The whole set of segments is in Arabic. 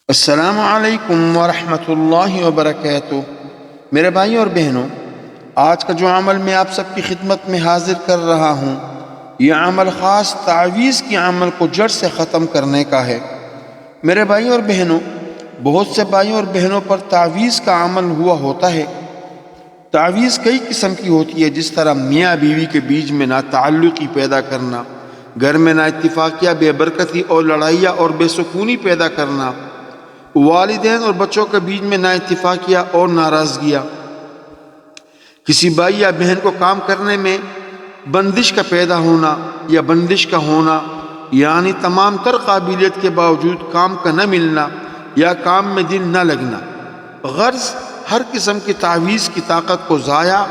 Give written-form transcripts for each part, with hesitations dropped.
السلام علیکم ورحمۃ اللہ وبرکاتہ۔ میرے بھائیوں اور بہنوں، آج کا جو عمل میں آپ سب کی خدمت میں حاضر کر رہا ہوں، یہ عمل خاص تعویذ کی عمل کو جڑ سے ختم کرنے کا ہے۔ میرے بھائیوں اور بہنوں، بہت سے بھائیوں اور بہنوں پر تعویذ کا عمل ہوا ہوتا ہے۔ تعویذ کئی قسم کی ہوتی ہے، جس طرح میاں بیوی کے بیچ میں ناتعلقی پیدا کرنا، گھر میں نا اتفاقیہ، بے برکتی اور لڑائیاں اور بے سکونی پیدا کرنا، والدین اور بچوں کے بیچ میں نا اتفاقیہ اور ناراضگیاں، کسی بھائی یا بہن کو کام کرنے میں بندش کا پیدا ہونا یا بندش کا ہونا، یعنی تمام تر قابلیت کے باوجود کام کا نہ ملنا یا کام میں دل نہ لگنا۔ غرض ہر قسم کی تعویذ کی طاقت کو ضائع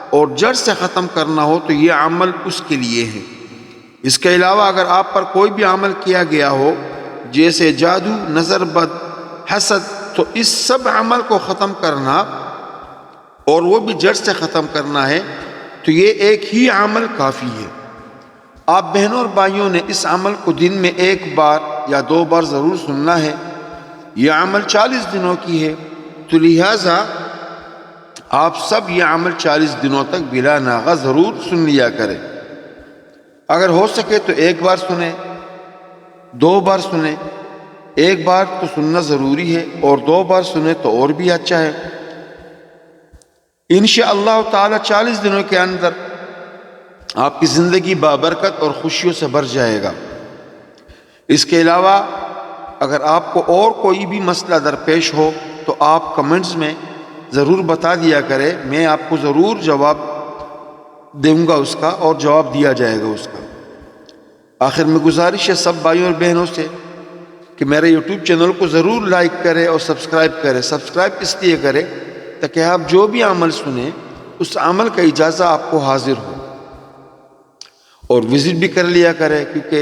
اور جڑ سے ختم کرنا ہو تو یہ عمل اس کے لیے ہے۔ اس کے علاوہ اگر آپ پر کوئی بھی عمل کیا گیا ہو، جیسے جادو، نظر بد، حسد، تو اس سب عمل کو ختم کرنا اور وہ بھی جڑ سے ختم کرنا ہے تو یہ ایک ہی عمل کافی ہے۔ آپ بہنوں اور بھائیوں نے اس عمل کو دن میں 1 بار یا 2 بار ضرور سننا ہے۔ یہ عمل 40 دنوں کی ہے، تو لہٰذا آپ سب یہ عمل 40 دنوں تک بلا ناغہ ضرور سن لیا کریں۔ اگر ہو سکے تو 1 بار سنیں، 2 بار سنیں۔ 1 بار تو سننا ضروری ہے اور 2 بار سنیں تو اور بھی اچھا ہے۔ انشاءاللہ تعالی 40 دنوں کے اندر آپ کی زندگی بابرکت اور خوشیوں سے بھر جائے گا۔ اس کے علاوہ اگر آپ کو اور کوئی بھی مسئلہ درپیش ہو تو آپ کمنٹس میں ضرور بتا دیا کریں، میں آپ کو ضرور جواب دوں گا اس کا، اور جواب دیا جائے گا اس کا۔ آخر میں گزارش ہے سب بھائیوں اور بہنوں سے کہ میرے یوٹیوب چینل کو ضرور لائک کریں اور سبسکرائب کریں۔ سبسکرائب اس لیے کریں تاکہ آپ جو بھی عمل سنیں اس عمل کا اجازہ آپ کو حاضر ہو، اور وزٹ بھی کر لیا کریں، کیونکہ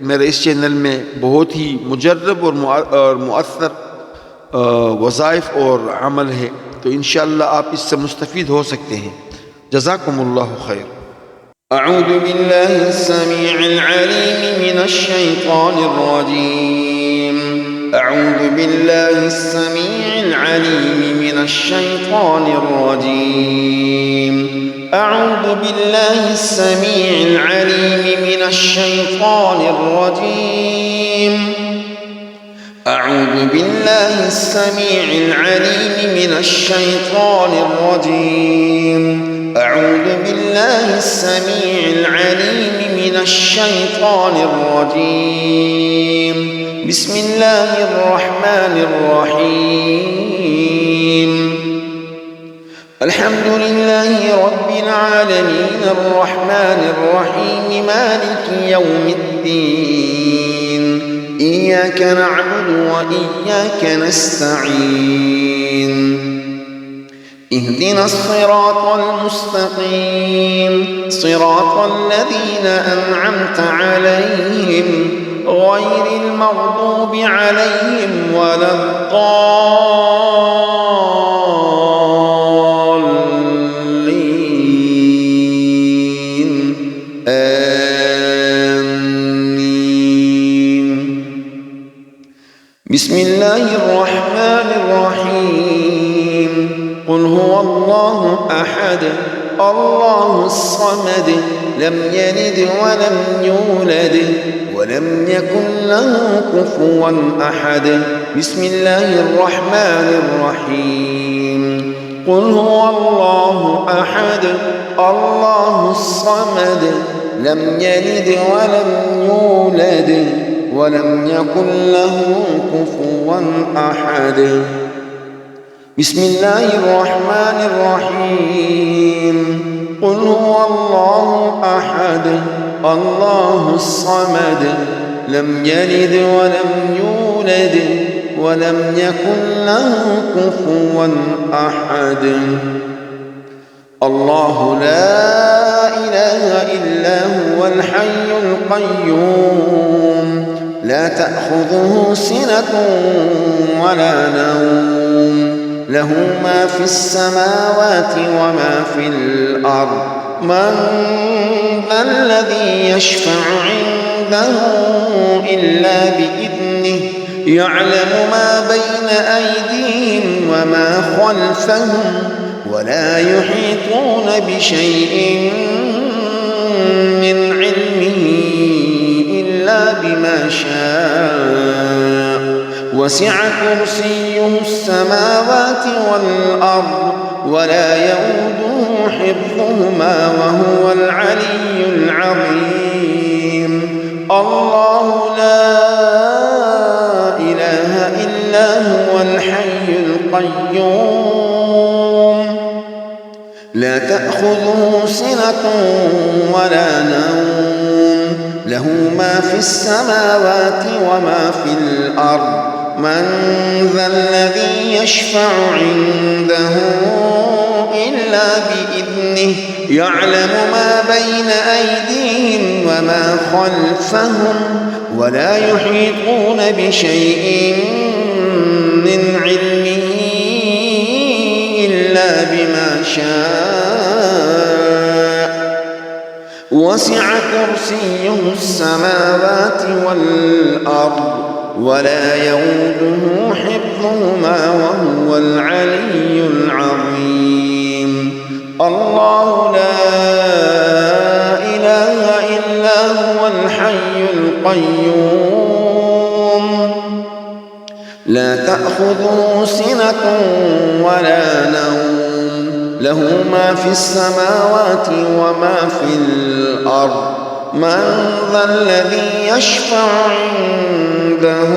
میرے اس چینل میں بہت ہی مجرب اور مؤثر وظائف اور عمل ہے، تو انشاءاللہ آپ اس سے مستفید ہو سکتے ہیں۔ جزاکم اللہ خیر۔ أعوذ بالله السميع العليم من الشيطان الرجيم. أعوذ بالله السميع العليم من الشيطان الرجيم. أعوذ بالله السميع العليم من الشيطان الرجيم. أعوذ بالله السميع العليم من الشيطان الرجيم. أعوذ بالله السميع العليم من الشيطان الرجيم. بسم الله الرحمن الرحيم. الحمد لله رب العالمين الرحمن الرحيم مالك يوم الدين. إياك نعبد وإياك نستعين. اهدنا الصراط المستقيم صراط الذين أنعمت عليهم غير المغضوب عليهم ولا الضالين. آمين. بسم الله الرحمن الرحيم. قل هو الله أحد الله الصمد لم يلد ولم يولد ولم يكن له كفوا أحد. بسم الله الرحمن الرحيم. قل هو الله أحد الله الصمد لم يلد ولم يولد ولم يكن له كفوا أحد. بسم الله الرحمن الرحيم. قل هو الله أحد الله الصمد لم يلد ولم يولد ولم يكن له كفوا أحد. الله لا إله إلا هو الحي القيوم لا تأخذه سنة ولا نوم له ما في السماوات وما في الأرض. من ذا الذي يشفع عنده إلا بإذنه يعلم ما بين أيديهم وما خلفهم ولا يحيطون بشيء من علمه إلا بما شاء وسع كرسيه السماوات والأرض ولا يؤوده حفظهما وهو العلي العظيم الله لا إله إلا هو الحي القيوم لا تأخذه سنة ولا نوم له ما في السماوات وما في الأرض من ذا الذي يشفع عنده إلا بإذنه يعلم ما بين أيديهم وما خلفهم ولا يحيطون بشيء من علمه إلا بما شاء وسع كرسيه السماوات والأرض ولا يؤوده حفظهما وهو العلي العظيم الله لا إله إلا هو الحي القيوم لا تأخذه سنة ولا نوم له ما في السماوات وما في الأرض من ذا الذي يشفع عنده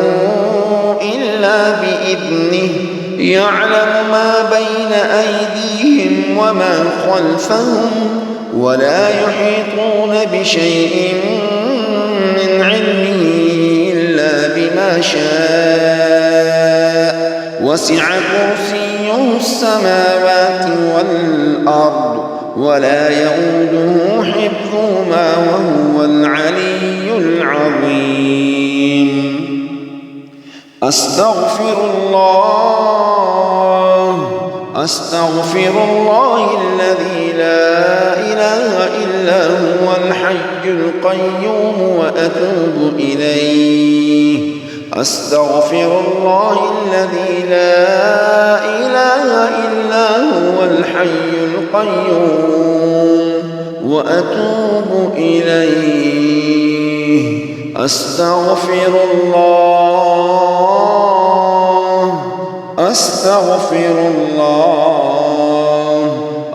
إلا بإذنه يعلم ما بين أيديهم وما خلفهم ولا يحيطون بشيء من علمه إلا بما شاء وسع كرسيه السماوات والأرض ولا يؤوده حفظهما وهو العلي العظيم أستغفر الله الذي لا إله إلا هو الحي القيوم وأتوب إليه أستغفر الله الذي لا إله إلا هو الحي القيوم وأتوب إليه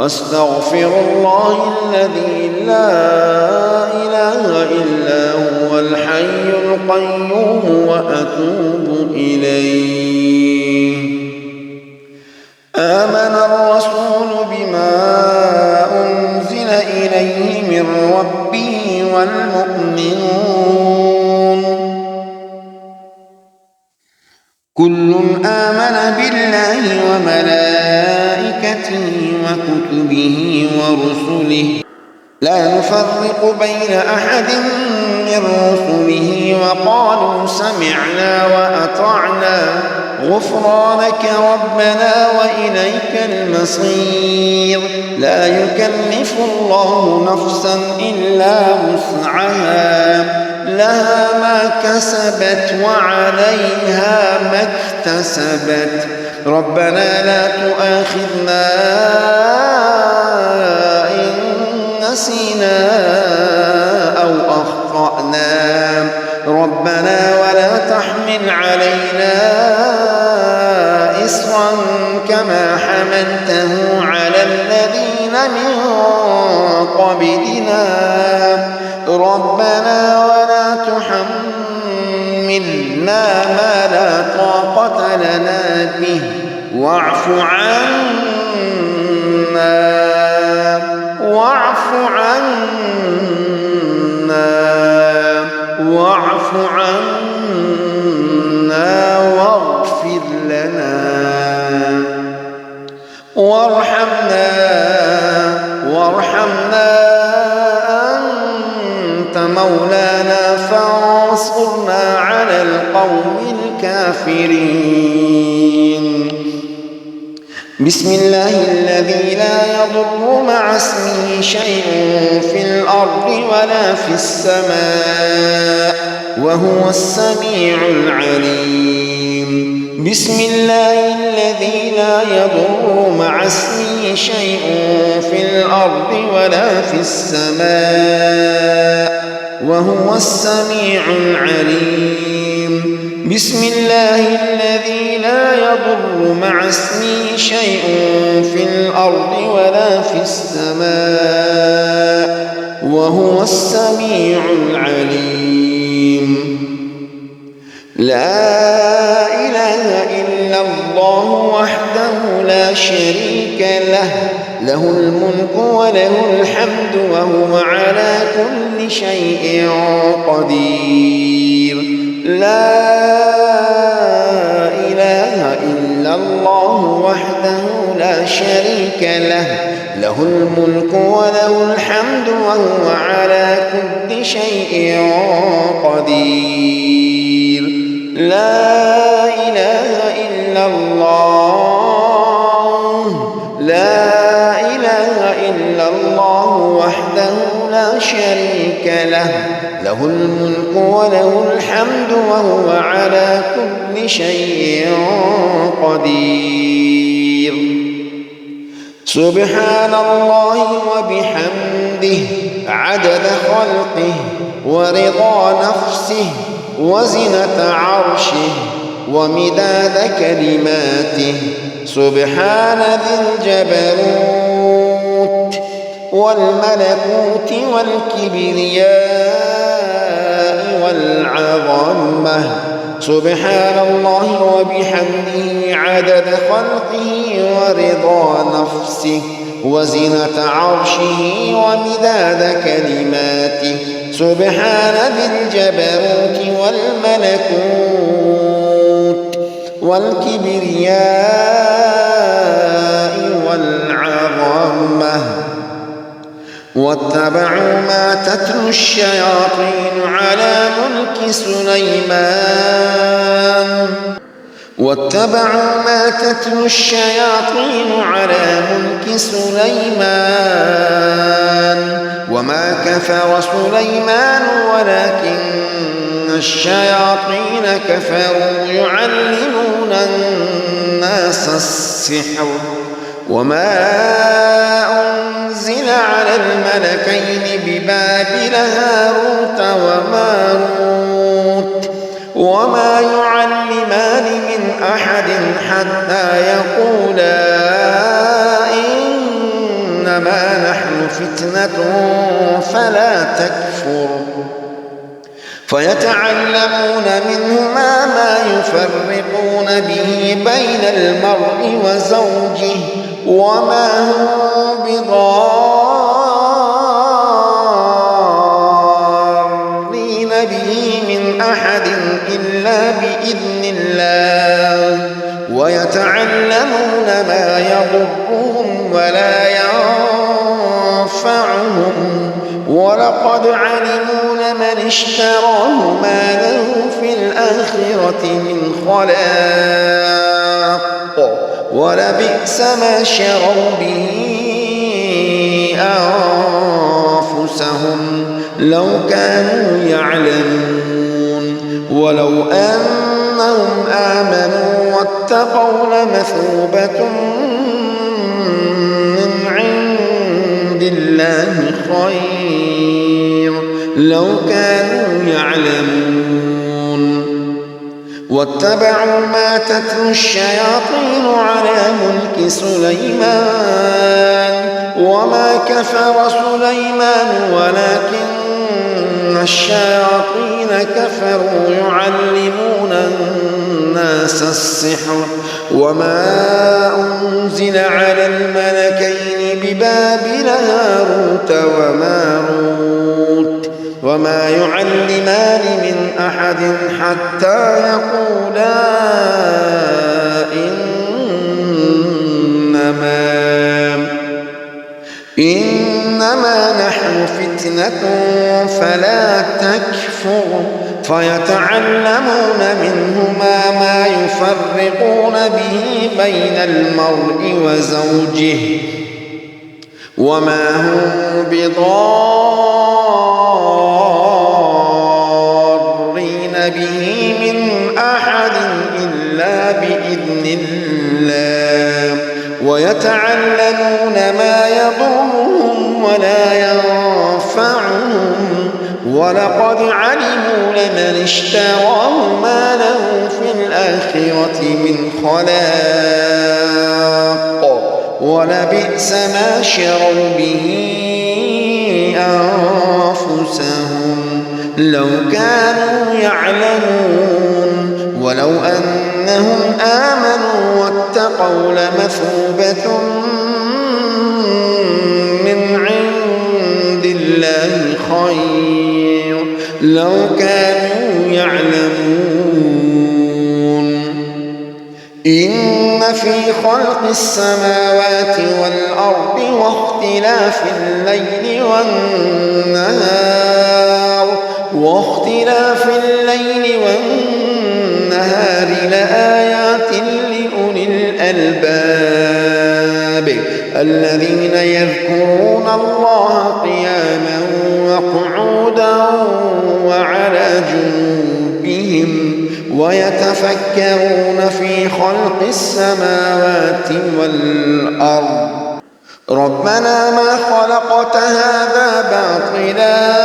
أستغفر الله الذي لا إله إلا هو الحي القيوم وأتوب إليه آمن الرسول بما أنزل إليه من ربه والمؤمنون كل آمن بالله وملائكته وكتبه ورسله لا نفرق بين أحد من رسله وقالوا سمعنا وأطعنا غفرانك ربنا وإليك المصير لا يكلف الله نفسا إلا وسعها لها ما كسبت وعليها ما اكتسبت ربنا لا تؤاخذنا إن نسينا أو أخطأنا ربنا ولا تحمل علينا إصرا كما حملته على الذين من قبلنا ربنا ولا تحملنا ما لا طاقة لنا به واعف عنا واغفر لنا وارحمنا أنت مولانا فانصرنا على القوم الكافرين بسم الله الذي لا يضر مع اسمه شيء في الأرض ولا في السماء وهو السميع العليم. بسم الله الذي لا يضر مع اسمه شيء في الأرض ولا في السماء وهو السميع العليم. بسم الله الذي لا يضر مع اسمه شيء في الأرض ولا في السماء وهو السميع العليم. لا إله إلا الله وحده لا شريك له، له الملك وله الحمد وهو على كل شيء قدير. لا إله إلا الله وحده لا شريك له، له الملك وله الحمد وهو على كل شيء قدير. لا إله إلا الله، لا إله إلا الله وحده لا شريك له، له الملك وله الحمد وهو على كل شيء قدير. سبحان الله وبحمده عدد خلقه ورضا نفسه وزنة عرشه ومداد كلماته. سبحان ذي الجبروت والملكوت والكبرياء والعظمة. سبحان الله وبحمده عدد خلقه ورضا نفسه وزنة عرشه ومداد كلماته. سبحان ذي الجبروت والملكوت والكبرياء والعظمة. واتبعوا ما تتلو الشياطين على ملك سليمان، واتبعوا ما تتلو الشياطين على ملك سليمان وما كفر سليمان ولكن الشياطين كفروا يعلمون الناس السحر. وما أنزل على الملكين ببابل هاروت وماروت وما يعلمان من أحد حتى يقولا إنما نحن فتنة فلا تكفر. فيتعلمون منهما ما يفرقون به بين المرء وزوجه وما هم بضارين به من أحد إلا بإذن الله، ويتعلمون ما يضرهم ولا ينفعهم، ولقد علموا لمن اشتراه ما له في الآخرة من خلاق، ولبئس ما شروا به أنفسهم لو كانوا يعلمون. ولو أنهم آمنوا واتقوا لمثوبة من عند الله خير لو كانوا يعلمون. واتبعوا ما تتلو الشياطين على ملك سليمان وما كفر سليمان ولكن الشياطين كفروا يعلمون الناس السحر. وما أنزل على الملكين ببابل هاروت وماروت وما يعلمان من أحد حتى يقولا إنما نحن فتنة فلا تكفر. فيتعلمون منهما ما يفرقون به بين المرء وزوجه وما هم بضارين به من أحد إلا بإذن الله ويتعلمون ما يضرهم ولا ينفعهم ولقد علموا لمن اشتراه ما له في الآخرة من خلاق ولبئس ما شروا به أنفسهم لو كانوا يعلمون ولو أنهم آمنوا واتقوا لمثوبة من عند الله خير لو كانوا يعلمون إن في خلق السماوات والأرض واختلاف الليل والنهار لآيات لأولي الألباب الذين يذكرون الله قياما وقعودا وعلى جنوبهم ويتفكرون في خلق السماوات والأرض ربنا ما خلقت هذا باطلا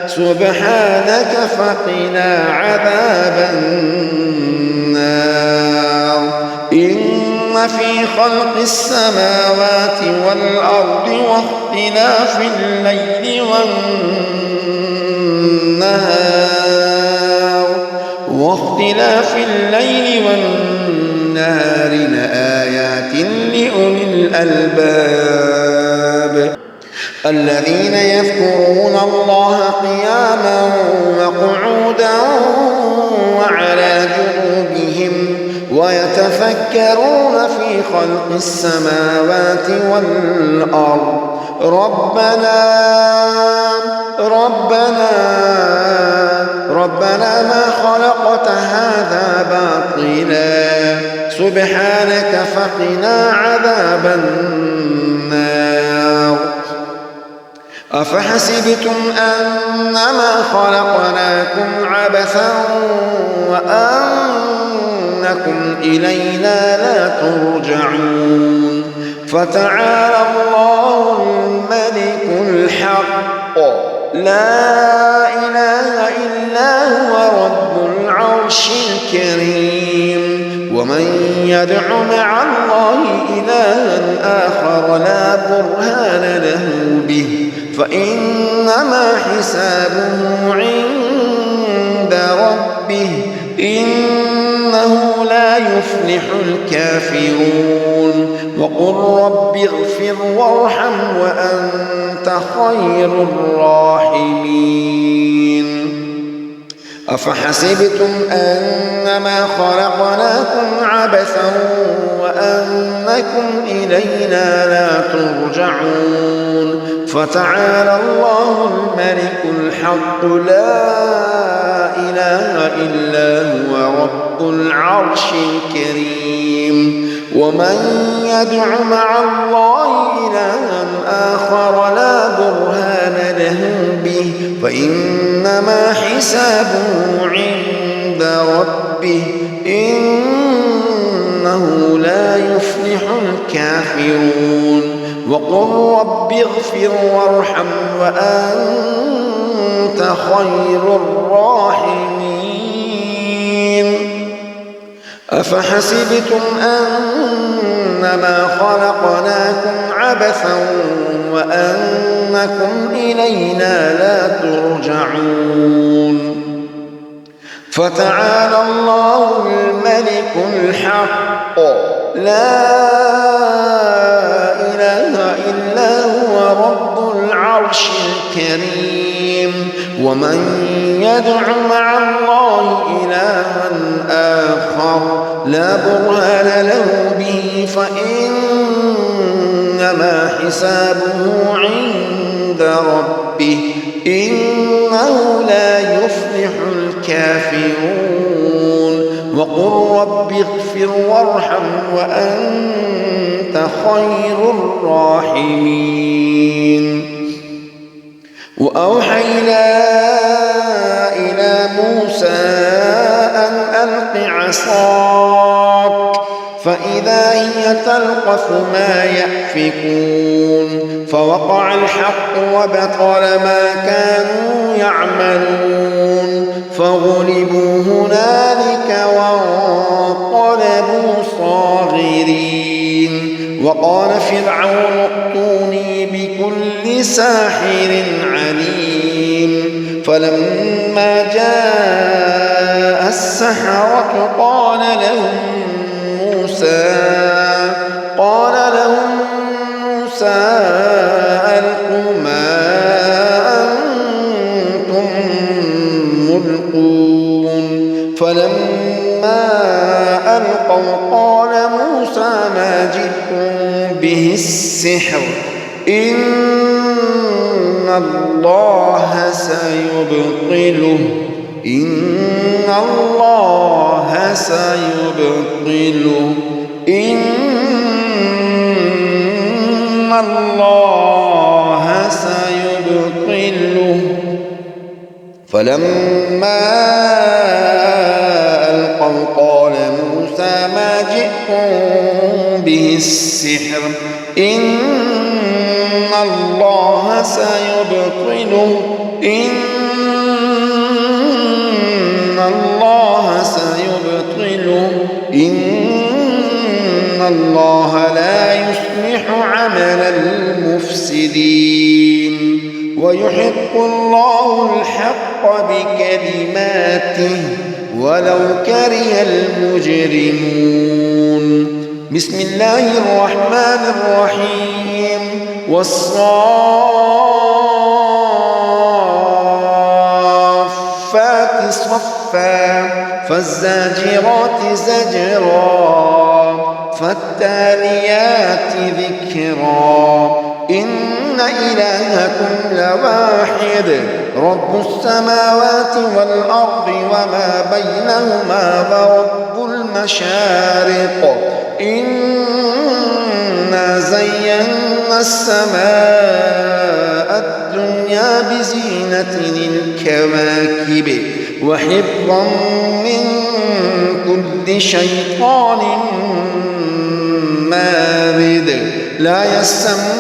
سبحانك فقنا عذاب النار إن في خلق السماوات والأرض واختلاف الليل والنهار لآيات لأولي الألباب الذين يذكرون الله قياما وقعودا وعلى جنوبهم ويتفكرون في خلق السماوات والأرض ربنا ما خلقت هذا باطلا سبحانك فقنا عذاب النار أفحسبتم أنما خلقناكم عبثا وأنكم إلينا لا ترجعون فتعالى الله الملك الحق لا إله إلا هو رب العرش الكريم ومن يدع مع الله إلها آخر لا برهان له به فإنما حسابه عند ربه إنه لا يفلح الكافرون وقل رب اغفر وارحم وأنت خير الراحمين أفحسبتم أنما خلقناكم عبثا وأنكم إلينا لا ترجعون فتعالى الله الملك الحق لا إله إلا هو رب العرش الكريم ومن يدع مع الله إلها آخر لا برهان له به فإنما حسابه عند ربه إنه لا يفلح الكافرون وقل رب اغفر وارحم وأنت خير الراحمين أفحسبتم أنما خلقناكم عبثا وأنكم إلينا لا ترجعون فتعالى الله الملك الحق لا إله إلا هو رب العرش الكريم ومن يدع مع الله إلها آخر لا برهان له به فإنما حسابه عند ربه إنه لا يفلح الكافرون وقل رب اغفر وارحم وأنت خير الراحمين وأوحينا إلى موسى أن ألق عصاك فإذا هي تلقف ما يأفكون فوقع الحق وبطل ما كانوا يعملون فغلبوا هنالك وانقلبوا صاغرين وقال فرعون ائتوني بكل ساحر عليم فلما جاء السحرة قال لهم موسى ألقوا ما أنتم ملقون فلما ألقوا قال موسى ما جئتم به السحر إن الله سيبطله إن الله سيبطله فلما ألقوا قال موسى ما جئتم به السحر إن الله سيبطله إن الله لا يصلح عمل المفسدين ويحق الله الحق بكلماته ولو كره المجرمون بسم الله الرحمن الرحيم والصافات صفا فالزاجرات زجرا فالتاليات ذكرا إن إلهكم لواحد رب السماوات والأرض وما بينهما ورب المشارق إنا زينا السماء الدنيا بزينة الكواكب وحفظا من كل شيطان مارد لا يسمعون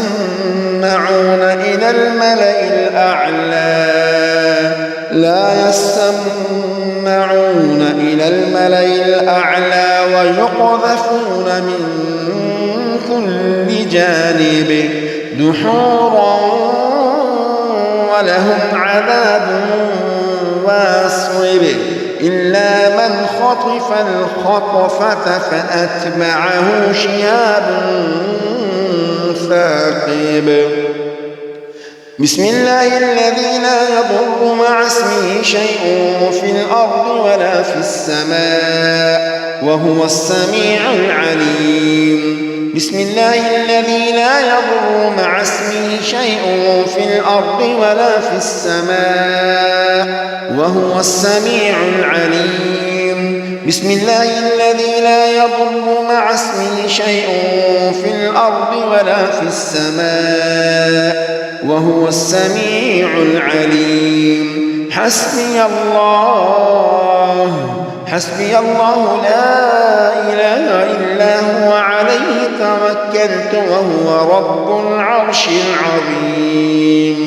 إلى الملأ الأعلى ويقذفون من كل جانب دحورا ولهم عذاب واصب إلا من خطف الخطفة فأتبعه شهاب ثاقب بسم الله الذي لا يضر مع اسمه شيء في الأرض ولا في السماء وهو السميع العليم بسم الله الذي لا يضر مع اسمه شيء في الأرض ولا في السماء وهو السميع العليم بسم الله الذي لا يضر مع اسمه شيء في الأرض ولا في السماء وهو السميع العليم حسبي الله لا إله إلا هو عليه توكلت وهو رب العرش العظيم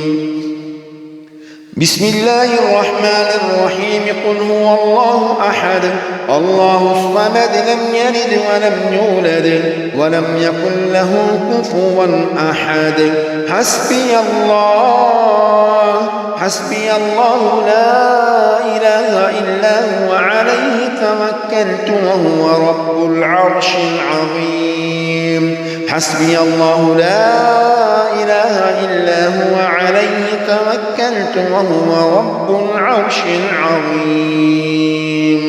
بسم الله الرحمن الرحيم قل هو الله أحد الله الصمد لم يلد ولم يولد ولم يكن له كفوا أحد حسبي الله لا إله إلا هو عليه توكلت وهو رب العرش العظيم حسبي الله لا إله إلا هو عليه توكلت وهو رب العرش العظيم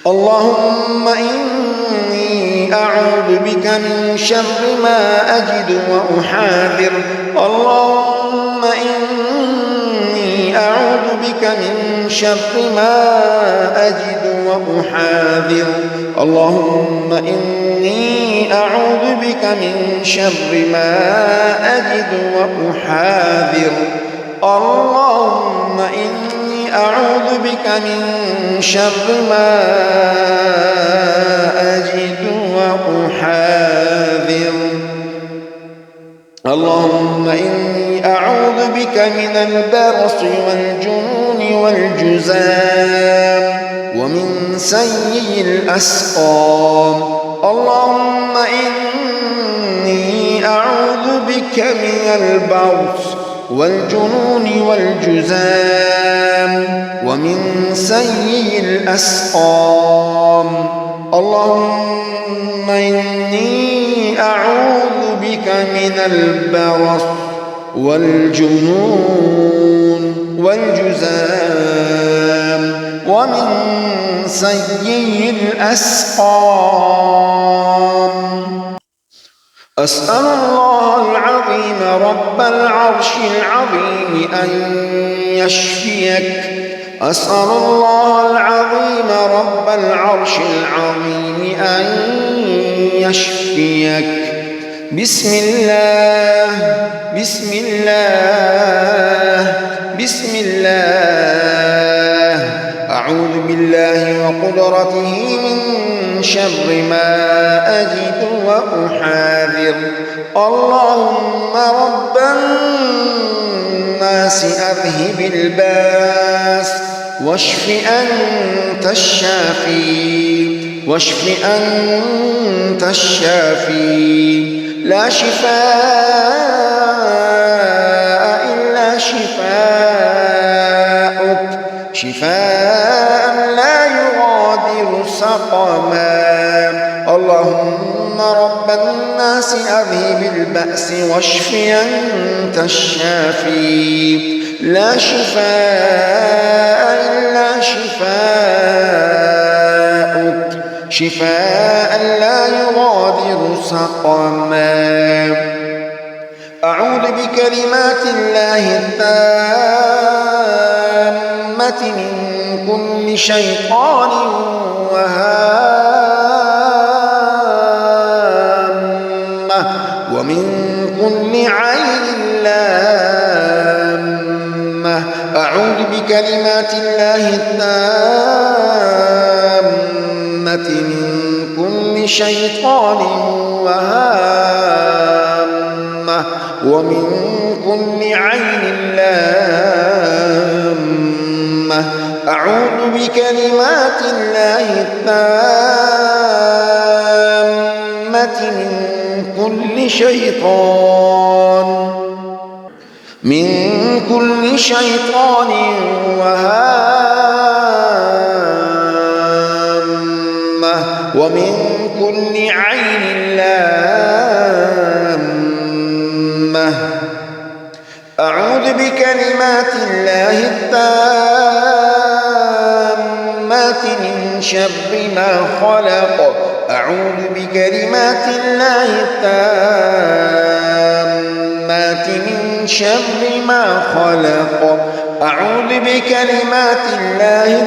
اللهم إني أعوذ بك من شر ما أجد وأحاذر اللهم إني أعوذ بك من شر ما أجد وأحاذر اللهم إني أعوذ بك من شر ما أجد وأحاذر اللهم إني أعوذ بك من شر ما أجد وأحاذر اللهم إني أعوذ بك من البرص والجنون والجذام ومن سيء الأسقام اللهم إني أعوذ بك من البرص والجنون والجذام ومن سيء الأسقام اللهم إني أعوذ بك من البرص والجنون والجذام ومن سيء الأسقام أسأل الله العظيم رب العرش العظيم أن يشفيك أسأل الله العظيم رب العرش العظيم أن يشفيك بسم الله بسم الله بسم الله أعوذ بالله وقدرته من شر ما أجد وأحاذر اللهم رب الناس أذهب الباس واشف أنت الشافي واشف أنت الشافي لا شفاء إلا شفاءك شفاء لا يغادر سقما اللهم رب الناس أذهب البأس واشف أنت الشافي لا شفاء إلا شفاءك شفاء لا يغادر سقما أعوذ بكلمات الله التامة من كل شيطان وهامة ومن كل عين لامة أعوذ بكلمات الله التامة من كل شيطان وهامة ومن كل عين لامة أعوذ بكلمات الله التامة من كل شيطان وهامة ومن كل عين لامة أعوذ بكلمات الله التامات من شر ما خلق أعوذ بكلمات الله التامات من شر ما خلق أعوذ بكلمات الله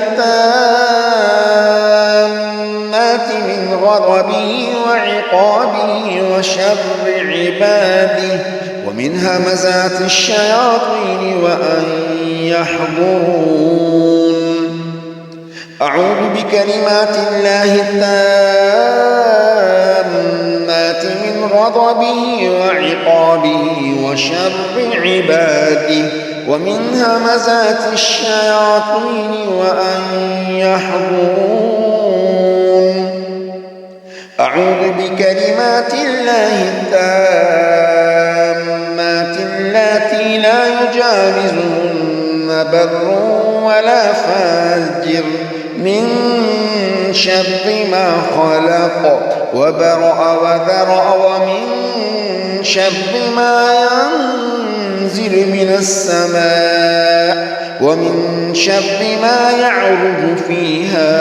التامات من غضبه وعقابه وشر عباده ومن همزات الشياطين وأن يحضرون أعوذ بكلمات الله التامات من غضبه وعقابه وشر عباده ومن همزات الشياطين وأن يحضرون أعوذ بكلمات الله التامات اللاتي لا يجاوزهن بر ولا فاجر من شر ما خلق وبرأ وذرأ ومن شر ما ينزل من السماء ومن شر ما يعرج فيها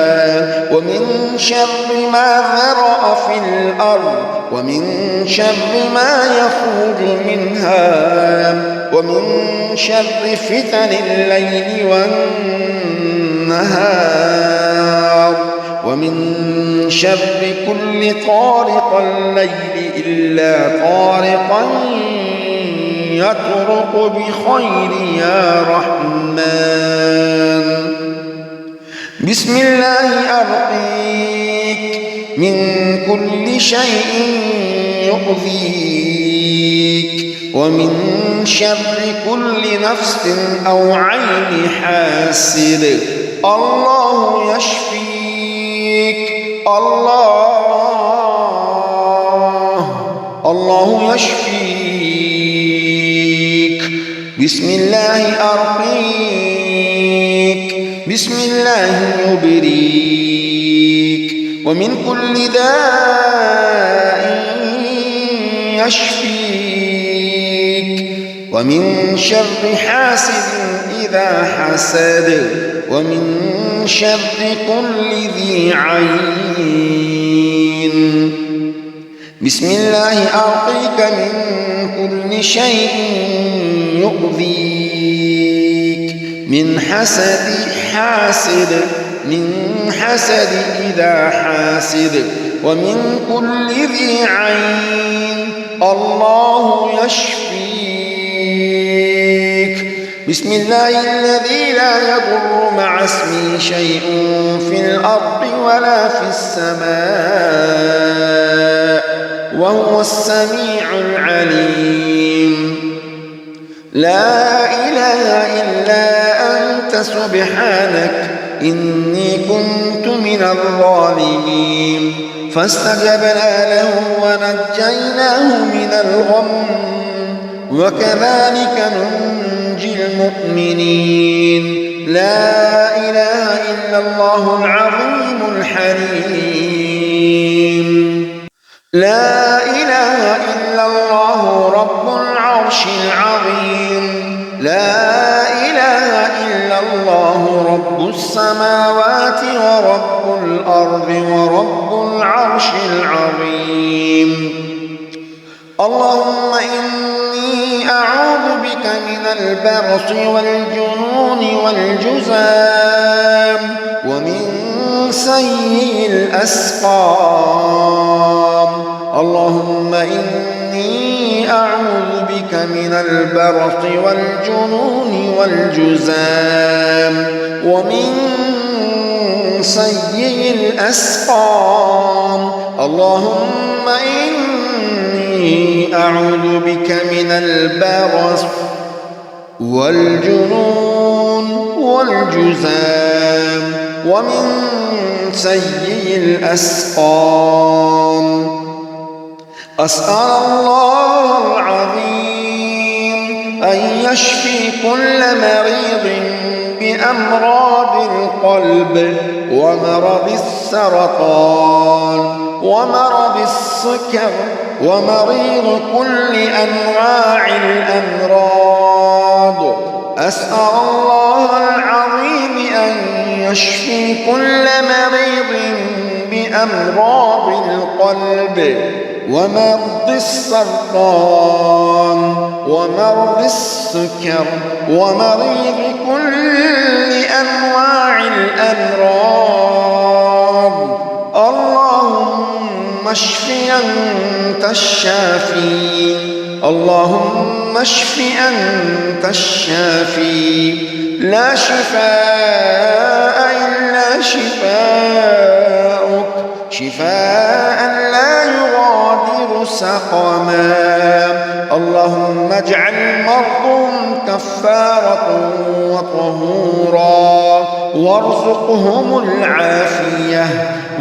ومن شر ما ذرأ في الأرض ومن شر ما يخرج منها ومن شر فتن الليل والنهار ومن شر كل طارق الليل إلا طارقا يطرق بخير يا رحمن. بسم الله أرقيك من كل شيء يؤذيك ومن شر كل نفس أو عين حاسد الله يشفيك الله يشفيك. بسم الله أرقيك بسم الله يبريك ومن كل داء يشفيك ومن شر حاسد إذا حسد ومن شر كل ذي عين. بسم الله أرقيك من كل شيء يؤذيك من حسد إذا حاسد ومن كل ذي عين الله يشفيك. بسم الله الذي لا يضر مع اسمه شيء في الأرض ولا في السماء وهو السميع العليم. لا إله إلا أنت سبحانك إني كنت من الظالمين. فاستجبنا له ونجيناه من الغم وكذلك ننجي المؤمنين. لا إله إلا الله العظيم الحليم. لا إله إلا الله رب العرش العظيم. لا إله إلا الله رب السماوات ورب الأرض ورب العرش العظيم. اللهم إني أعوذ بك من البرص والجنون والجذام ومن سيء الأسقام. اللهم إني أعوذ بك من البرص والجنون والجذام ومن سيء الأسقام. اللهم إني أعوذ بك من البرص والجنون والجذام ومن سيء الأسقام. أسأل الله العظيم أن يشفي كل مريض بأمراض القلب ومرض السرطان ومرض السكر ومريض كل أنواع الأمراض. أسأل الله العظيم أن يشفي كل مريض بأمراض القلب ومرض السرطان ومرض السكر ومريض كل أنواع الأمراض. اللهم اشف أنت الشافي. اللهم اشف أنت الشافي. لا شفاء إلا شفاءك شفاء لا يغادر سقما. اللهم اجعل مرضهم كفارة وطهورا وارزقهم العافية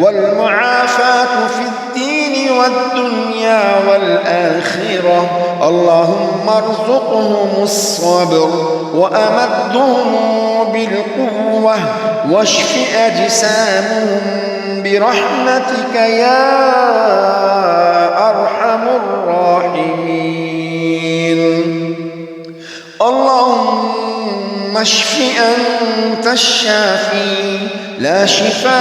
والمعافاة في الدين والدنيا والآخرة. اللهم ارزقهم الصبر وأمدهم بالقوة بالقوة واشف أجسامهم برحمتك يا أرحم الراحمين. اللهم اشف أنت الشافي لا شفاء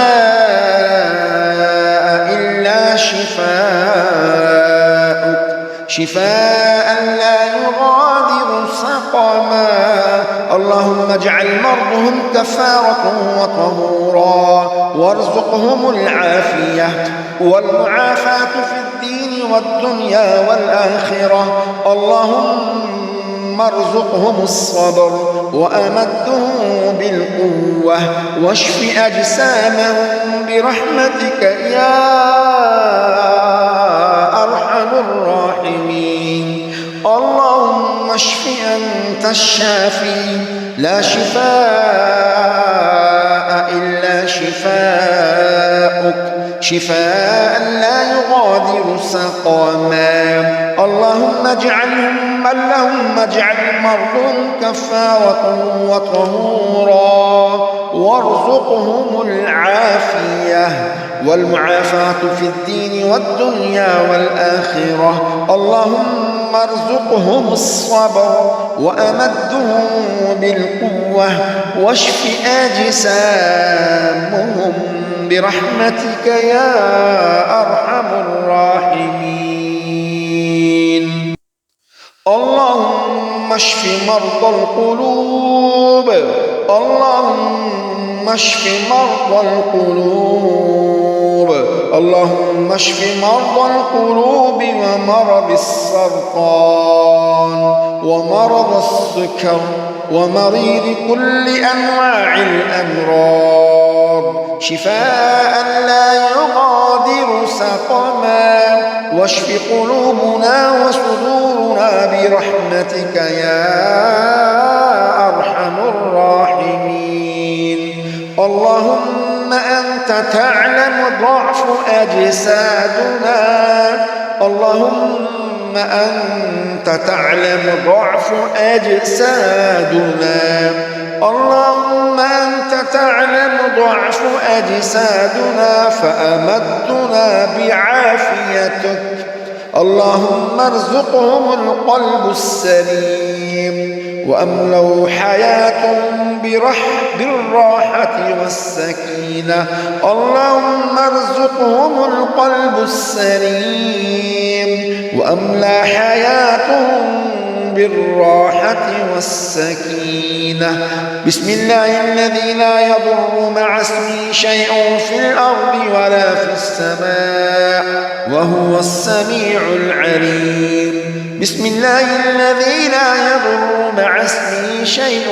إلا شفاءك شفاء لا يغادر سقما. اللهم اجعل مرضهم كفارة وطهورا وارزقهم العافية والمعافاة في الدين والدنيا والآخرة. اللهم ارزقهم الصبر وأمدهم بالقوة واشف أجسامهم برحمتك يا أرحم الراحمين. اللهم اشف أنت الشافي لا شفاء إلا شفاءك شفاء لا يغادر سقما. اللهم اجعل مرضهم كفارة وطهورا وارزقهم العافية والمعافاة في الدين والدنيا والآخرة. اللهم ارزقهم الصبر وأمدهم بالقوة واشف أجسامهم برحمتك يا أرحم الراحمين. اللهم اشف مرضى القلوب. اللهم اشف مرضى القلوب. اللهم اشف مرضى القلوب ومرض السرطان ومرض السكر ومريض كل أنواع الأمراض شفاء لا يغادر سقما. واشف قلوبنا وصدورنا برحمتك يا أرحم الراحمين. اللهم أنت تعلم ضعف أجسادنا. اللهم أنت تعلم ضعف أجسادنا. اللهم أنت تعلم ضعف أجسادنا فأمدنا بعافيتك. اللهم ارزقهم القلب السليم وأملوا حياتهم بالراحة والسكينة. اللهم ارزقهم القلب السليم وأملا حياتهم بالراحة والسكينة. بسم الله الذي لا يضر مع اسمه شيء في الأرض ولا في السماء وهو السميع العليم. بسم الله الذي لا يضر مع اسمه شيء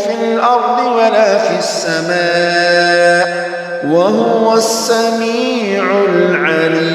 في الأرض ولا في السماء وهو السميع العليم.